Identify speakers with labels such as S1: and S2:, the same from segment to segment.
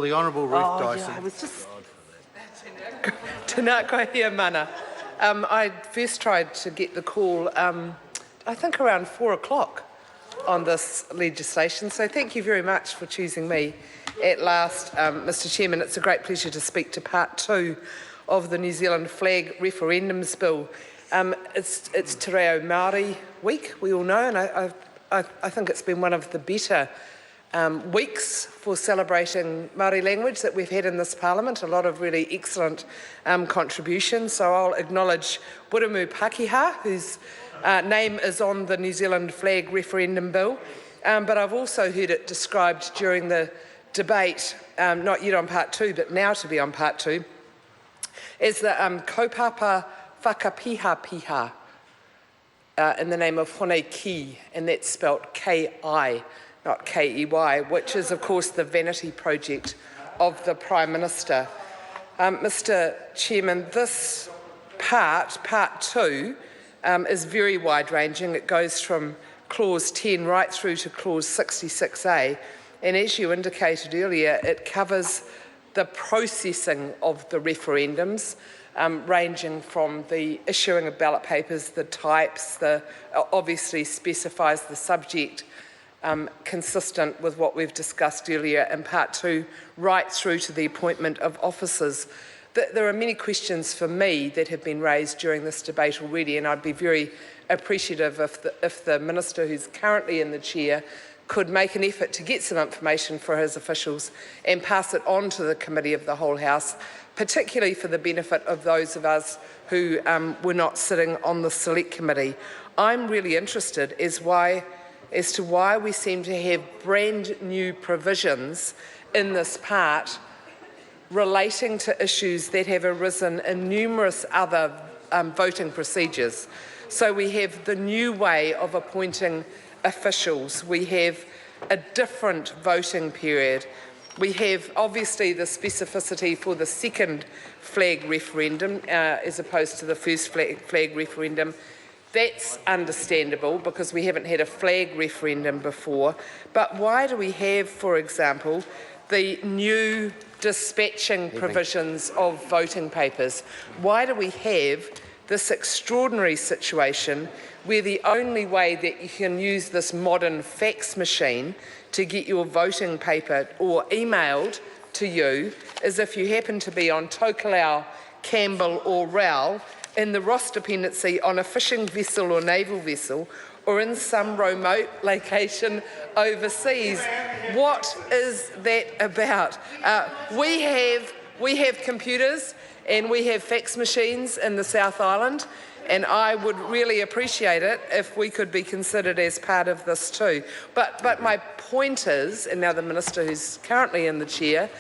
S1: The Honourable Ruth Dyson.
S2: Yeah, I was just... Tēnā koe mana. I first tried to get the call, I think around 4 o'clock on this legislation, so thank you very much for choosing me at last, Mr Chairman. It's a great pleasure to speak to part 2 of the New Zealand Flag Referendums Bill. It's Te Reo Māori week, we all know, and I think it's been one of the better weeks for celebrating Māori language that we've had in this Parliament. A lot of really excellent contributions. So I'll acknowledge Wiremu Pakeha, whose name is on the New Zealand Flag Referendum Bill, but I've also heard it described during the debate, not yet on part 2, but now to be on part 2, as the kaupapa whakapiha in the name of Hone Ki, and that's spelt K-I, not K-E-Y, which is, of course, the vanity project of the Prime Minister. Mr Chairman, this part 2, is very wide-ranging. It goes from Clause 10 right through to Clause 66A, and as you indicated earlier, it covers the processing of the referendums, ranging from the issuing of ballot papers, the types, obviously specifies the subject, consistent with what we've discussed earlier in part 2, right through to the appointment of officers. There are many questions for me that have been raised during this debate already, and I'd be very appreciative if the Minister who's currently in the chair could make an effort to get some information for his officials and pass it on to the Committee of the Whole House, particularly for the benefit of those of us who were not sitting on the Select Committee. I'm really interested as to why we seem to have brand new provisions in this part relating to issues that have arisen in numerous other voting procedures. So we have the new way of appointing officials, we have a different voting period, we have obviously the specificity for the second flag referendum as opposed to the first flag referendum. That's understandable because we haven't had a flag referendum before. But why do we have, for example, the new dispatching provisions of voting papers? Why do we have this extraordinary situation where the only way that you can use this modern fax machine to get your voting paper or emailed to you is if you happen to be on Tokelau, Campbell or Rowell in the Ross dependency on a fishing vessel or naval vessel or in some remote location overseas. What is that about? We have computers and we have fax machines in the South Island, and I would really appreciate it if we could be considered as part of this too. But my point is, and now the Minister who's currently in the chair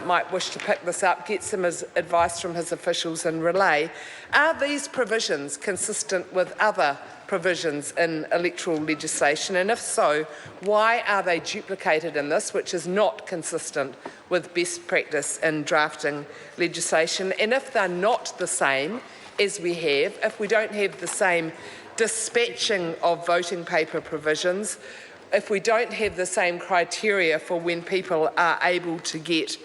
S2: might wish to pick this up, get some advice from his officials and relay, are these provisions consistent with other provisions in electoral legislation, and if so, why are they duplicated in this, which is not consistent with best practice in drafting legislation? And if they're not the same as we have, if we don't have the same dispatching of voting paper provisions, if we don't have the same criteria for when people are able to get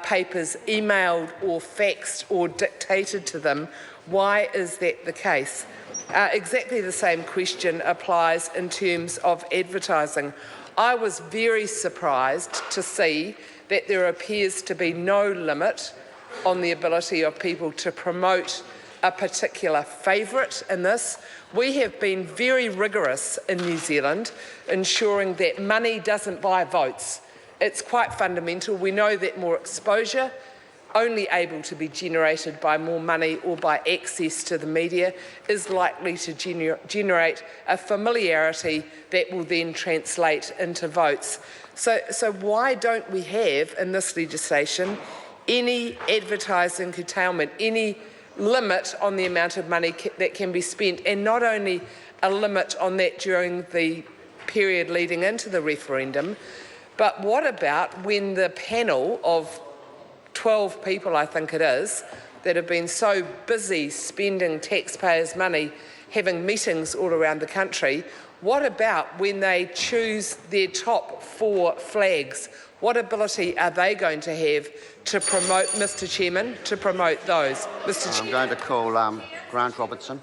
S2: papers emailed or faxed or dictated to them, why is that the case? Exactly the same question applies in terms of advertising. I was very surprised to see that there appears to be no limit on the ability of people to promote a particular favourite in this. We have been very rigorous in New Zealand ensuring that money doesn't buy votes. It's quite fundamental. We know that more exposure, only able to be generated by more money or by access to the media, is likely to generate a familiarity that will then translate into votes. So why don't we have in this legislation any advertising curtailment, any limit on the amount of money that can be spent, and not only a limit on that during the period leading into the referendum, but what about when the panel of 12 people, I think it is, that have been so busy spending taxpayers' money, having meetings all around the country, What about when they choose their top 4 flags? What ability are they going to have to promote, Mr Chairman, to promote those?
S1: I'm going to call Grant Robertson.